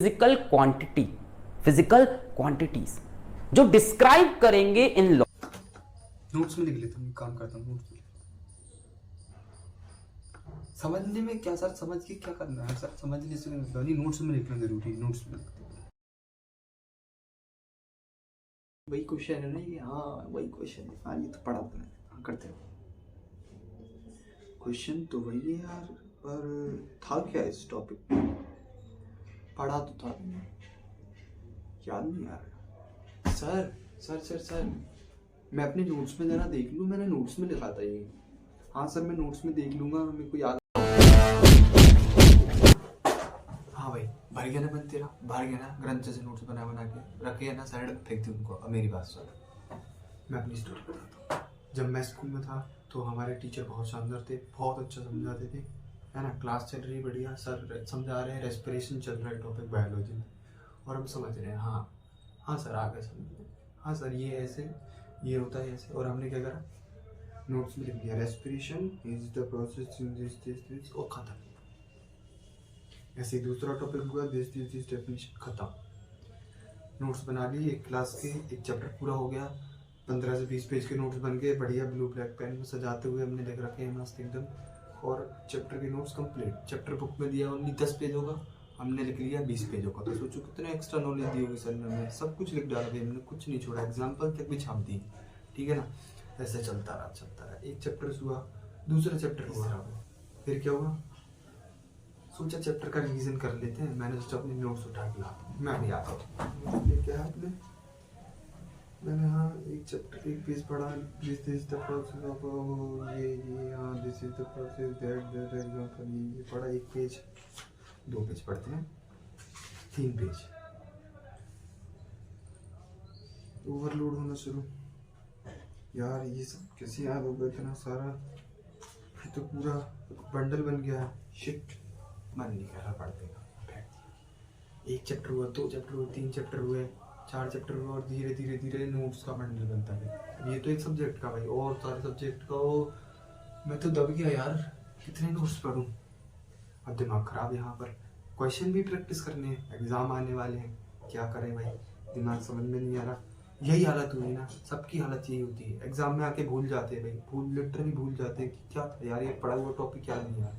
Physical quantity, physical quantities जो describe करेंगे in law. Notes में लिख लेता हूँ, काम करता हूँ नोट्स में। समझने में क्या सर, समझ के क्या करना है सर, समझने से नहीं, नोट्स में लिखना जरूरी है, नोट्स में। वही क्वेश्चन है ना ये? हाँ वही क्वेश्चन है। हाँ ये तो पढ़ा था मैंने। हाँ करते हो। क्वेश्चन तो वही है यार, पर था क्या इस टॉपिक पे? पढ़ा तो था, याद नहीं आ रहा। सर सर सर सर मैं अपने नोट्स में जरा देख लूँ, मैंने नोट्स में लिखा था ये। हाँ सर मैं नोट्स में देख लूँगा, मेरे को याद। हाँ भाई भर गया ना मन तेरा, भर गया ना ग्रंथ से नोट्स बना बना के रखे है ना, साइड में फेंक दी उनको। अब मेरी बात सुन, मैं अपनी स्टोरी बताता हूँ। जब मैं स्कूल में था तो हमारे टीचर बहुत शानदार थे, बहुत अच्छा समझाते थे, है ना। क्लास चल रही बढ़िया, सर समझा रहे हैं, रेस्पिरेशन चल रहा है टॉपिक बायोलॉजी में, और हम समझ रहे हैं। हाँ हाँ सर आगे समझ, हाँ सर ये ऐसे ये होता है ऐसे, और हमने क्या करा, नोट्स में लिख दिया respiration is the process in this और खत्म। ऐसे ही दूसरा टॉपिक हुआ दिस डेफिनेशन, खत्म। नोट्स बना लिए एक क्लास के, एक चैप्टर पूरा हो गया। 15 से 20 पेज के नोट्स बन गए बढ़िया, ब्लू ब्लैक पेन में सजाते हुए हमने लिख रखे हैं मस्त एकदम। और चैप्टर के नोट्स कंप्लीट। चैप्टर बुक में दिया ओनली 10 पेजों का, हमने लिख लिया 20 पेजों का। तो सोचो कितने एक्स्ट्रा नॉलेज दी होगी सर ने हमें, सब कुछ लिख डाला भाई हमने, कुछ नहीं छोड़ा, एग्जाम्पल तक भी छाप दी, ठीक है ना। ऐसे चलता रहा। एक चैप्टर हुआ, दूसरा चैप्टर हुआ, फिर क्या हुआ, सोचा चैप्टर का रिवीजन कर लेते हैं। मैंने सोचा अपने नोट्स उठा के ला, मैं नहीं आता हूँ लेके आया अपने। मैंने हाँ एक चैप्टर एक पेज पढ़ा, this is the process of ये हाँ this is the process that example, ये पढ़ा एक पेज, 2 पेज पढ़ते हैं, 3 पेज, ओवरलोड होना शुरू। यार ये सब कैसे याद होगा इतना सारा, ये तो पूरा बंडल बन गया है। शिट, मन नहीं कर रहा पढ़ने का। एक चैप्टर हुआ, 2 चैप्टर हुए, 3 चैप्टर हुए, 4 चैप्टर हुआ, और धीरे धीरे धीरे नोट्स का बंडल बनता है। ये तो एक सब्जेक्ट का भाई, और सारे सब्जेक्ट का वो, मैं तो दब गया यार, कितने नोट्स पढूं। अब दिमाग खराब यहाँ पर, क्वेश्चन भी प्रैक्टिस करने हैं, एग्जाम आने वाले हैं, क्या करें भाई, दिमाग समझ में नहीं आ रहा। यही हालत हुई ना, सबकी हालत यही होती है, एग्जाम में आके भूल जाते हैं भाई, लिटरली भूल जाते हैं कि क्या था यार, ये पढ़ा हुआ टॉपिक याद नहीं यार।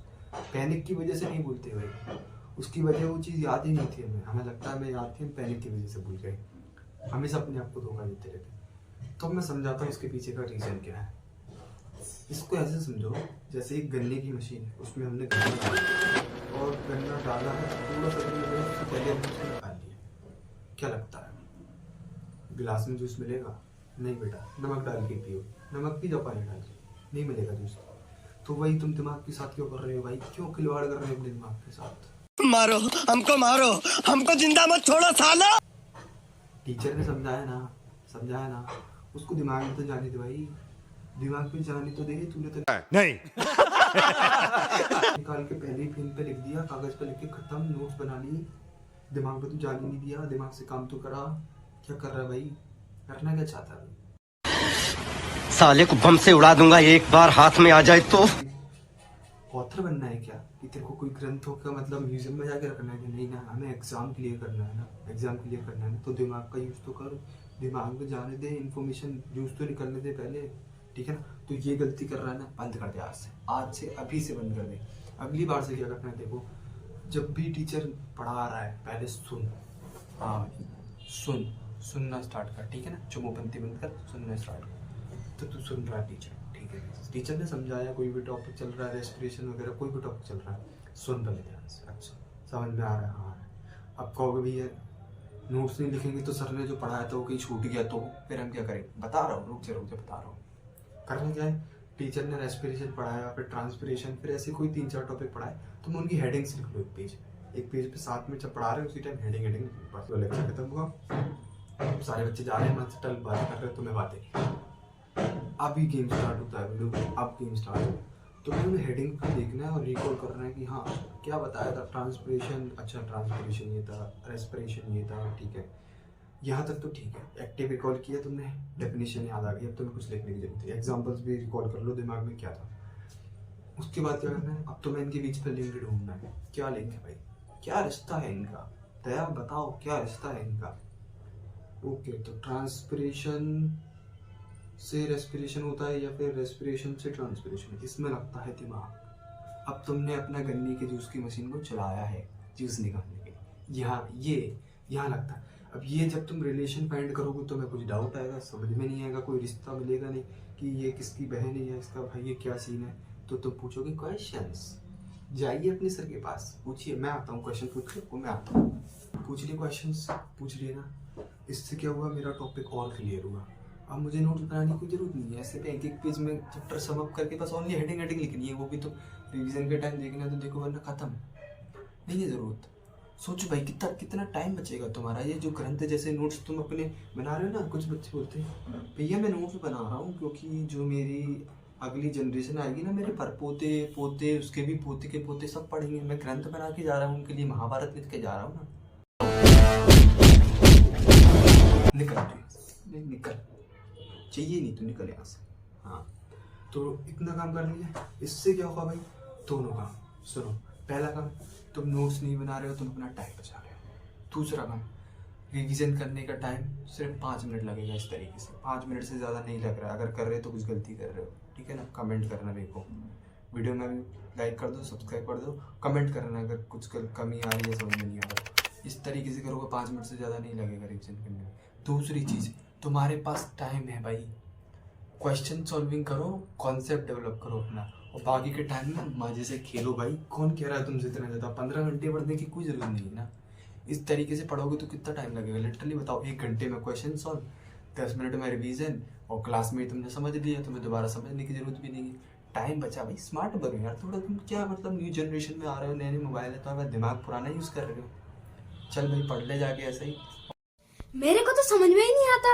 पैनिक की वजह से नहीं भूलते भाई, उसकी वजह वो चीज़ याद ही नहीं थी हमें लगता है हमें याद थी, हम पैनिक की वजह से भूल गए। हमेशा अपने आप को धोखा देते रहते। तो मैं समझाता हूँ इसके पीछे का रीज़न क्या है। इसको ऐसे समझो जैसे एक गन्ने की मशीन है, उसमें हमने गन्ना डाला और गन्ना डाला है, थोड़ा सा पहले हमने उसको निकाल लिया। क्या लगता है गिलास में जूस मिलेगा? नहीं बेटा, नमक डाल के पियो, नमक पी जाओ, पानी डाल के नहीं मिलेगा जूस। तो वही तुम दिमाग के साथ क्यों कर रहे हो भाई, क्यों खिलवाड़ कर रहे हो अपने दिमाग के साथ? मारो मारो, हमको जिंदा मत छोड़ो साला। टीचर ने समझाया ना, उसको दिमाग में तो जाने दे भाई, दिमाग में जाने तो दे, तूने तो नहीं निकाल के पहले ही पेन पे लिख दिया, कागज पे लिख के खत्म, नोट्स बना लिए, दिमाग में तो जाने नहीं दिया, दिमाग से काम तो करा। क्या कर रहा है भाई, करना क्या चाहता है? साले को बम से उड़ा दूंगा एक बार हाथ में आ जाए तो। ऑथर बनना है क्या कि तेरे को कोई ग्रंथों का मतलब म्यूजियम में जाके रखना है? नहीं ना, हमें एग्जाम क्लियर करना है ना, एग्जाम क्लियर करना है ना, तो दिमाग का यूज तो कर, दिमाग में जाने दे, इन्फॉर्मेशन यूज तो निकलने दे पहले, ठीक है ना। तो ये गलती कर रहा है ना, बंद कर दे आज से अभी से बंद कर दे। अगली बार से क्या करना है देखो, जब भी टीचर पढ़ा रहा है पहले सुन, हाँ सुनना स्टार्ट कर, ठीक है ना, चुमोपंथी बंद कर, सुनना स्टार्ट कर। तो तू सुन रहा है ठीक है, टीचर ने समझाया, कोई भी टॉपिक चल रहा है, रेस्पिरेशन वगैरह कोई भी टॉपिक चल रहा है, सुन पहले ध्यान से, अच्छा समझ में आ रहा है, हाँ। अब कहोगे भी है नोट्स नहीं लिखेंगे तो सर ने जो पढ़ाया था वो कहीं छूट गया तो फिर हम क्या करें? बता रहा हूँ, रुक जा बता रहा हूँ। करना क्या है, टीचर ने रेस्पिरेशन पढ़ाया, फिर ट्रांसपिरेशन, फिर ऐसे कोई 3-4 टॉपिक पढ़ाए, तुम उनकी हेडिंग्स लिख लो एक पेज पे, साथ में जब पढ़ा रहे हो उसी टाइम हेडिंग बस, वो लेक्चर खत्म हुआ, सारे बच्चे जा रहे हैं, मत टल बात कर रहे हो, तुम्हें बातें नहीं। अभी गेम स्टार्ट होता है वीडियो, अब गेम स्टार्ट हो, तो मैंने उन्हें हेडिंग पर देखना है और रिकॉल करना है कि हाँ क्या बताया था, ट्रांसपिरेशन, अच्छा ट्रांसपिरेशन ये था, रेस्पिरेशन ये था, ठीक है, यहाँ तक तो ठीक है। एक्टिव रिकॉल किया तुमने, डेफिनेशन याद आ गई, अब तुम्हें कुछ लिखने की जरूरत है, एग्जाम्पल्स भी रिकॉल कर लो दिमाग में क्या था। उसके बाद क्या करना है, अब तुम्हें इनके बीच पर लिंक ढूंढना है, क्या लिंक है भाई, क्या रिश्ता है इनका, दया बताओ क्या रिश्ता है इनका। ओके, तो ट्रांसपिरेशन से रेस्पिरेशन होता है या फिर रेस्पिरेशन से ट्रांसपिरेशन, इसमें लगता है दिमाग। अब तुमने अपना गन्ने के जूस की मशीन को चलाया है जूस निकालने के लिए, यहाँ लगता है। अब ये जब तुम रिलेशन फाइंड करोगे तो मैं कुछ डाउट आएगा, समझ में नहीं आएगा, कोई रिश्ता मिलेगा नहीं कि ये किसकी बहन है या इसका भाई, ये क्या सीन है। तो तुम पूछोगे क्वेश्चंस, जाइए अपने सर के पास पूछिए, मैं आता हूँ क्वेश्चन पूछ लो, मैं आता हूँ, पूछ लिए क्वेश्चंस, पूछ लिए ना। इससे क्या हुआ, मेरा टॉपिक और क्लियर हुआ। अब मुझे नोट बनाने की जरूरत नहीं है, ऐसे पे एक पेज में चैप्टर सम अप करके बस ओनली हेडिंग लिखनी है, वो भी तो रिवीजन के टाइम देखना है तो देखो, वरना खत्म, नहीं है ज़रूरत। सोचो भाई कितना टाइम बचेगा तुम्हारा। ये जो ग्रंथ जैसे नोट्स तुम अपने बना रहे हो ना, कुछ बच्चे बोलते हैं भैया मैं नोट्स बना रहा हूँ क्योंकि जो मेरी अगली जनरेशन आएगी ना, मेरे परपोते पोते, उसके भी पोते के पोते सब पढ़ेंगे, मैं ग्रंथ बना के जा रहा हूँ उनके लिए, महाभारत लिख के जा रहा हूँ ना। निकल नहीं, निकल, चाहिए नहीं तो निकल यहाँ से। हाँ, तो इतना काम कर लिया, इससे क्या होगा भाई, दोनों काम। सुनो, पहला काम, तुम नोट्स नहीं बना रहे हो, तुम अपना टाइम बचा रहे हो। दूसरा काम, रिवीजन करने का टाइम सिर्फ 5 मिनट लगेगा। इस तरीके से 5 मिनट से ज़्यादा नहीं लग रहा है। अगर कर रहे हो तो कुछ गलती कर रहे हो, ठीक है ना। कमेंट करना मेरे को, वीडियो में भी लाइक कर दो, सब्सक्राइब कर दो, कमेंट करना अगर कुछ कमी आ रही है, समझ में नहीं आ रहा। इस तरीके से करोगे 5 मिनट से ज़्यादा नहीं लगेगा रिवीजन करने में। दूसरी चीज़, तुम्हारे पास टाइम है भाई, क्वेश्चन सॉल्विंग करो, कॉन्सेप्ट डेवलप करो अपना, और बाकी के टाइम में मजे से खेलो भाई। कौन कह रहा है तुमसे इतना ज़्यादा 15 घंटे पढ़ने की कोई ज़रूरत नहीं है ना। इस तरीके से पढ़ोगे तो कितना टाइम लगेगा, लिटरली बताओ। 1 घंटे में क्वेश्चन सॉल्व, 10 मिनट में रिवीजन, और क्लास में तुमने समझ लिया, तुम्हें दोबारा समझने की जरूरत भी नहीं है। टाइम बचा भाई, स्मार्ट बनो यार थोड़ा। तुम क्या मतलब न्यू जनरेशन में आ रहे हो, नए नए मोबाइल है तो हमारा दिमाग पुराना यूज़ कर रहे हो। चल भाई पढ़ ले जाके ऐसे ही। मेरे को तो समझ में ही नहीं आता।